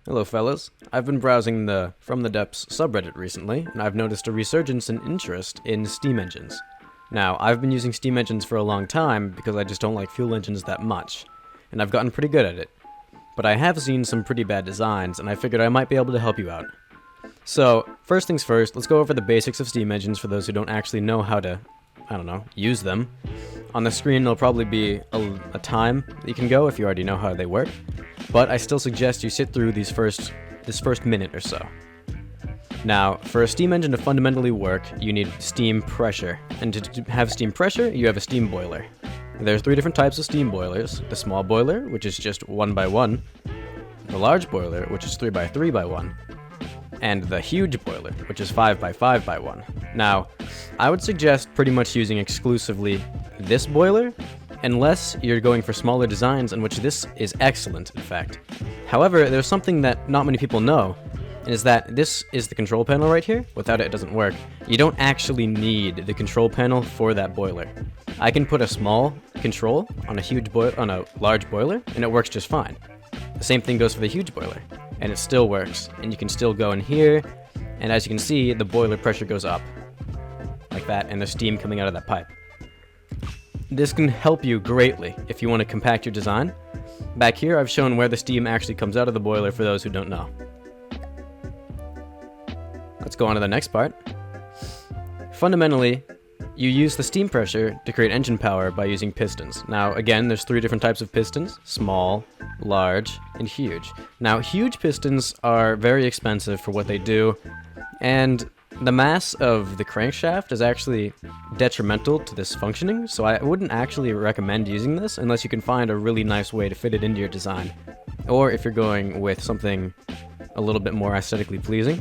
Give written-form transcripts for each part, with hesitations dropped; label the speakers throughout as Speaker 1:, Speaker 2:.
Speaker 1: Hello fellas, I've been browsing the From the Depths subreddit recently, and I've noticed a resurgence in interest in steam engines. Now, I've been using steam engines for a long time because I just don't like fuel engines that much, and I've gotten pretty good at it. But I have seen some pretty bad designs, and I figured I might be able to help you out. So, first things first, let's go over the basics of steam engines for those who don't actually know how to, use them. On the screen there'll probably be a time that you can go if you already know how they work, but I still suggest you sit through this first minute or so. Now, for a steam engine to fundamentally work, you need steam pressure, and to have steam pressure, you have a steam boiler. There are three different types of steam boilers: the small boiler, which is just 1 by 1, the large boiler, which is 3 by 3 by 1, and the huge boiler, which is 5 by 5 by 1. Now, I would suggest pretty much using exclusively this boiler, unless you're going for smaller designs, in which this is excellent, in fact. However, there's something that not many people know, and is that this is the control panel right here. Without it, it doesn't work. You don't actually need the control panel for that boiler. I can put a small control on a large boiler, and it works just fine. The same thing goes for the huge boiler, and it still works, and you can still go in here, and as you can see, the boiler pressure goes up, like that, and there's steam coming out of that pipe. This can help you greatly if you want to compact your design. Back here, I've shown where the steam actually comes out of the boiler for those who don't know. Let's go on to the next part. Fundamentally, you use the steam pressure to create engine power by using pistons. Now, again, there's three different types of pistons: small, large, and huge. Now, huge pistons are very expensive for what they do, and the mass of the crankshaft is actually detrimental to this functioning, so I wouldn't actually recommend using this unless you can find a really nice way to fit it into your design, or if you're going with something a little bit more aesthetically pleasing.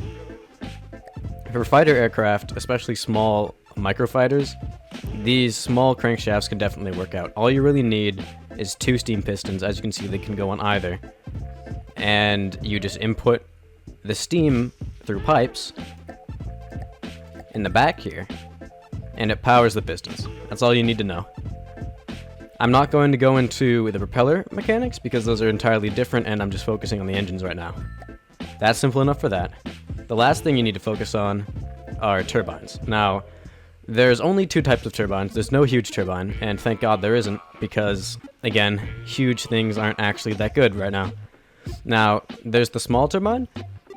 Speaker 1: For fighter aircraft, especially small microfighters, these small crankshafts can definitely work out. All you really need is 2 steam pistons. As you can see, they can go on either, and you just input the steam through pipes in the back here, and it powers the pistons. That's all you need to know. I'm not going to go into the propeller mechanics because those are entirely different, and I'm just focusing on the engines right now. That's simple enough for that. The last thing you need to focus on are turbines. Now, there's only 2 types of turbines. There's no huge turbine, and thank God there isn't, because, again, huge things aren't actually that good right now. Now, there's the small turbine,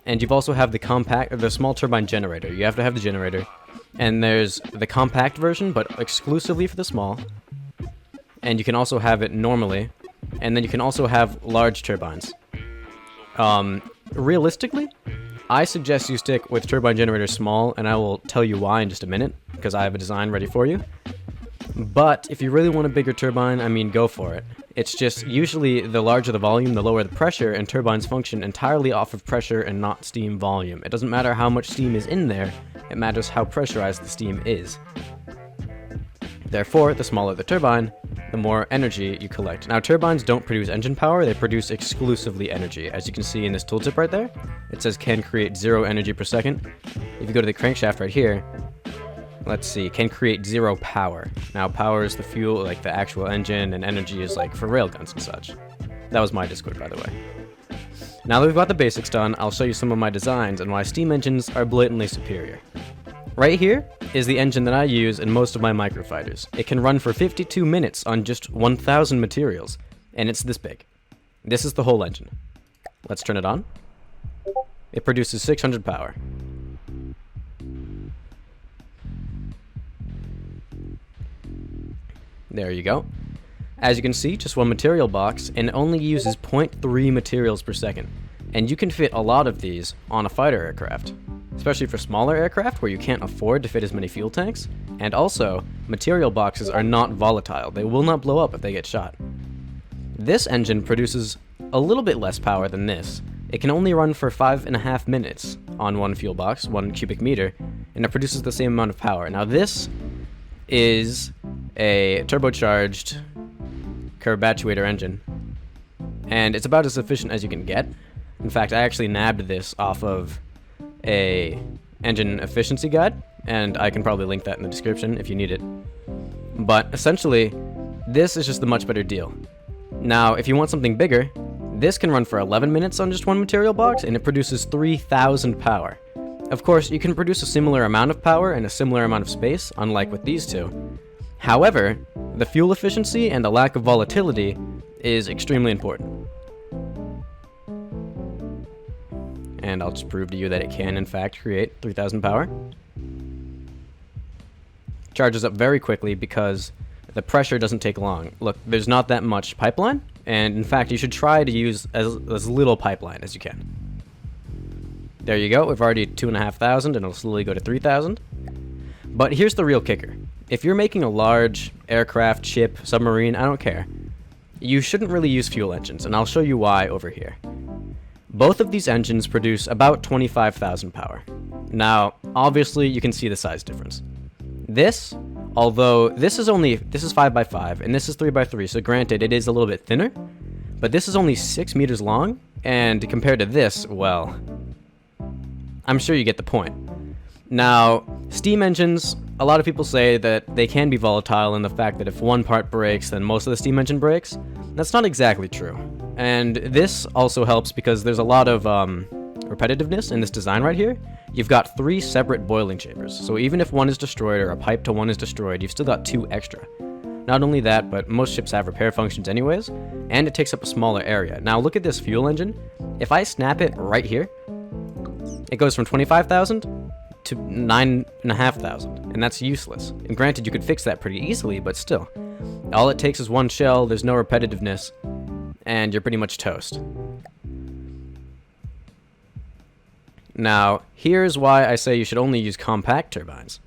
Speaker 1: and you've also have the small turbine generator. You have to have the generator. And there's the compact version, but exclusively for the small. And you can also have it normally. And then you can also have large turbines. Realistically, I suggest you stick with turbine generator small, and I will tell you why in just a minute, because I have a design ready for you. But if you really want a bigger turbine, I mean, go for it. It's just usually the larger the volume, the lower the pressure, and turbines function entirely off of pressure and not steam volume. It doesn't matter how much steam is in there, it matters how pressurized the steam is. Therefore, the smaller the turbine, the more energy you collect. Now, turbines don't produce engine power, they produce exclusively energy. As you can see in this tooltip right there, it says can create 0 energy per second. If you go to the crankshaft right here, let's see, can create 0 power. Now, power is the fuel, like the actual engine, and energy is like for railguns and such. That was my Discord, by the way. Now that we've got the basics done, I'll show you some of my designs and why steam engines are blatantly superior. Right here is the engine that I use in most of my microfighters. It can run for 52 minutes on just 1,000 materials, and it's this big. This is the whole engine. Let's turn it on. It produces 600 power. There you go. As you can see, just one material box, and it only uses 0.3 materials per second. And you can fit a lot of these on a fighter aircraft, especially for smaller aircraft where you can't afford to fit as many fuel tanks. And also, material boxes are not volatile. They will not blow up if they get shot. This engine produces a little bit less power than this. It can only run for 5.5 minutes on one fuel box, 1 cubic meter, and it produces the same amount of power. Now this is a turbocharged Actuator engine, and it's about as efficient as you can get. In fact, I actually nabbed this off of a engine efficiency guide, and I can probably link that in the description if you need it. But essentially, this is just a much better deal. Now, if you want something bigger, This can run for 11 minutes on just one material box, and it produces 3,000 power. Of course, you can produce a similar amount of power in a similar amount of space, unlike with these two. However, the fuel efficiency and the lack of volatility is extremely important. And I'll just prove to you that it can, in fact, create 3,000 power. Charges up very quickly because the pressure doesn't take long. Look, there's not that much pipeline, and in fact, you should try to use as little pipeline as you can. There you go, we've already 2,500, and it'll slowly go to 3,000. But here's the real kicker. If you're making a large aircraft, ship, submarine, I don't care, you shouldn't really use fuel engines, and I'll show you why over here. Both of these engines produce about 25,000 power. Now, obviously, you can see the size difference. This, although this is 5x5 and this is 3x3, so granted it is a little bit thinner, but this is only 6 meters long, and compared to this, well, I'm sure you get the point. Now, steam engines, a lot of people say that they can be volatile in the fact that if one part breaks, then most of the steam engine breaks. That's not exactly true. And this also helps because there's a lot of repetitiveness in this design right here. You've got 3 separate boiling chambers, so even if one is destroyed or a pipe to one is destroyed, you've still got 2 extra. Not only that, but most ships have repair functions anyways, and it takes up a smaller area. Now look at this fuel engine. If I snap it right here, it goes from 25,000 to 9,500, and that's useless. And granted, you could fix that pretty easily, but still. All it takes is one shell, there's no repetitiveness, and you're pretty much toast. Now, here's why I say you should only use compact turbines.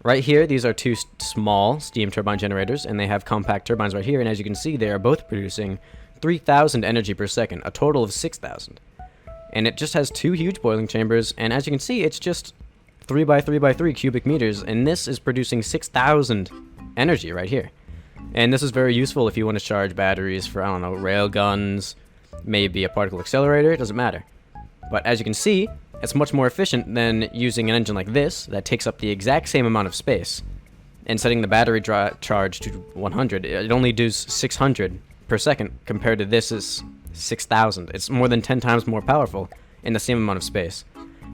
Speaker 1: Right here, these are 2 small steam turbine generators, and they have compact turbines right here, and as you can see, they are both producing 3,000 energy per second, a total of 6,000. And it just has 2 huge boiling chambers, and as you can see, it's just 3x3x3 cubic meters, and this is producing 6,000 energy right here. And this is very useful if you want to charge batteries for, I don't know, rail guns, maybe a particle accelerator, it doesn't matter. But as you can see, it's much more efficient than using an engine like this that takes up the exact same amount of space. And setting the battery charge to 100, it only does 600 per second compared to this is 6,000. It's more than 10 times more powerful in the same amount of space.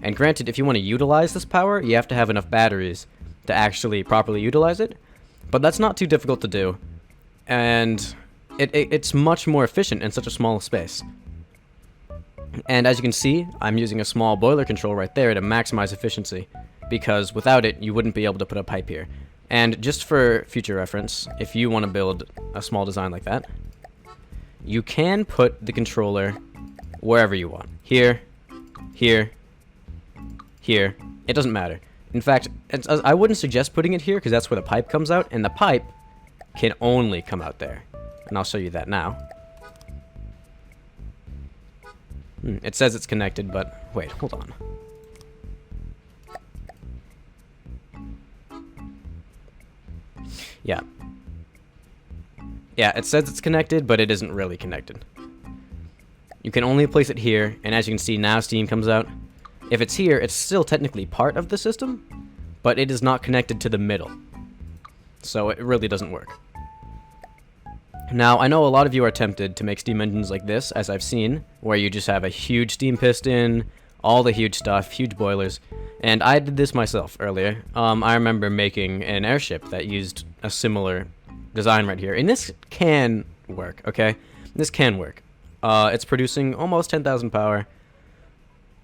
Speaker 1: And granted, if you want to utilize this power, you have to have enough batteries to actually properly utilize it. But that's not too difficult to do. And it's much more efficient in such a small space. And as you can see, I'm using a small boiler control right there to maximize efficiency, because without it, you wouldn't be able to put a pipe here. And just for future reference, if you want to build a small design like that, you can put the controller wherever you want. Here, here, here. It doesn't matter. In fact, I wouldn't suggest putting it here because that's where the pipe comes out, and the pipe can only come out there. And I'll show you that now. It says it's connected, but wait, hold on. Yeah. Yeah, it says it's connected, but it isn't really connected. You can only place it here, and as you can see, now steam comes out. If it's here, it's still technically part of the system, but it is not connected to the middle. So it really doesn't work. Now, I know a lot of you are tempted to make steam engines like this, as I've seen, where you just have a huge steam piston, all the huge stuff, huge boilers, and I did this myself earlier. I remember making an airship that used a similar design right here, and this can work, okay? This can work. It's producing almost 10,000 power.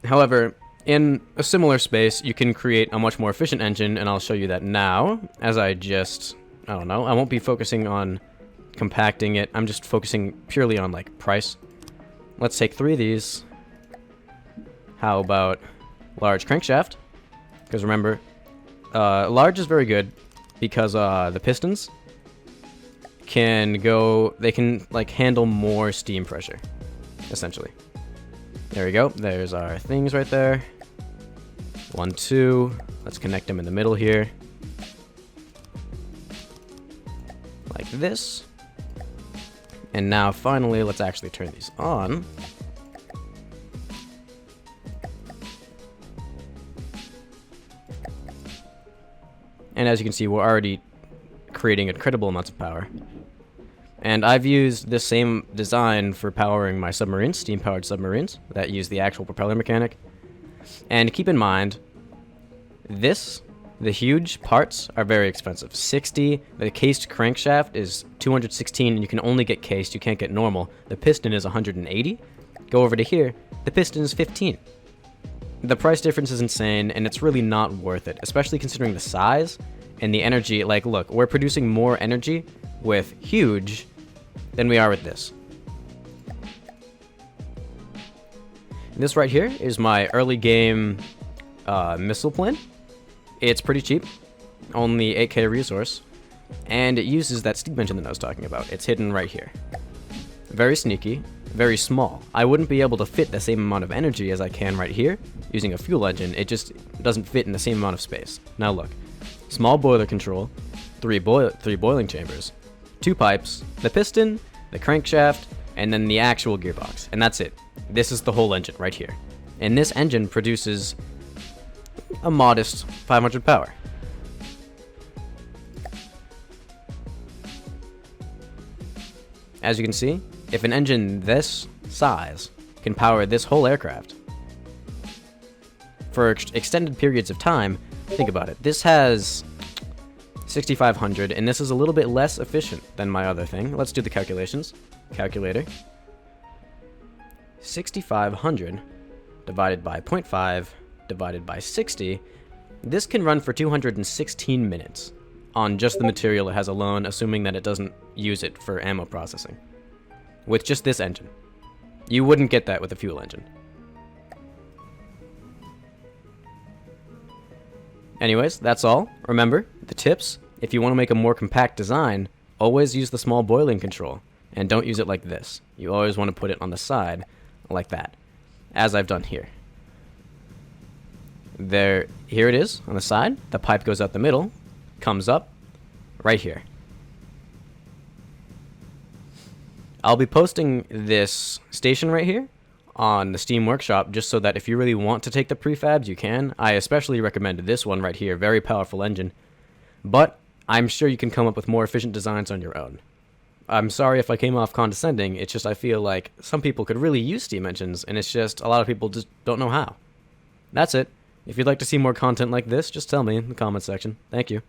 Speaker 1: However, in a similar space, you can create a much more efficient engine, and I'll show you that now, as I don't know, I won't be focusing on compacting it. I'm just focusing purely on like price. Let's take 3 of these. How about large crankshaft? Because remember, large is very good because the pistons can like handle more steam pressure, essentially. There we go. There's our things right there. 1, 2. Let's connect them in the middle here, like this. And now, finally, let's actually turn these on. And as you can see, we're already creating incredible amounts of power. And I've used this same design for powering my submarines, steam-powered submarines, that use the actual propeller mechanic. And keep in mind, the huge parts are very expensive. 60, the cased crankshaft is 216, and you can only get cased, you can't get normal. The piston is 180. Go over to here, the piston is 15. The price difference is insane, and it's really not worth it, especially considering the size and the energy. Like, look, we're producing more energy with huge than we are with this. This right here is my early game missile plane. It's pretty cheap, only 8k resource, and it uses that steam engine that I was talking about. It's hidden right here. Very sneaky, very small. I wouldn't be able to fit the same amount of energy as I can right here using a fuel engine. It just doesn't fit in the same amount of space. Now look, small boiler control, three boiling chambers, 2 pipes, the piston, the crankshaft, and then the actual gearbox, and that's it. This is the whole engine right here. And this engine produces a modest 500 power. As you can see, if an engine this size can power this whole aircraft for extended periods of time, think about it. This has 6,500, and this is a little bit less efficient than my other thing. Let's do the calculations. Calculator. 6,500 divided by 0.5 divided by 60. This can run for 216 minutes on just the material it has alone, assuming that it doesn't use it for ammo processing. With just this engine. You wouldn't get that with a fuel engine. Anyways, that's all. Remember, the tips, if you want to make a more compact design, always use the small boiling control, and don't use it like this. You always want to put it on the side, like that, as I've done here. Here it is on the side. The pipe goes out the middle, comes up right here. I'll be posting this station right here on the Steam Workshop just so that if you really want to take the prefabs, you can. I especially recommend this one right here, very powerful engine. But I'm sure you can come up with more efficient designs on your own. I'm sorry if I came off condescending, it's just I feel like some people could really use steam engines, and it's just a lot of people just don't know how. That's it. If you'd like to see more content like this, just tell me in the comments section. Thank you.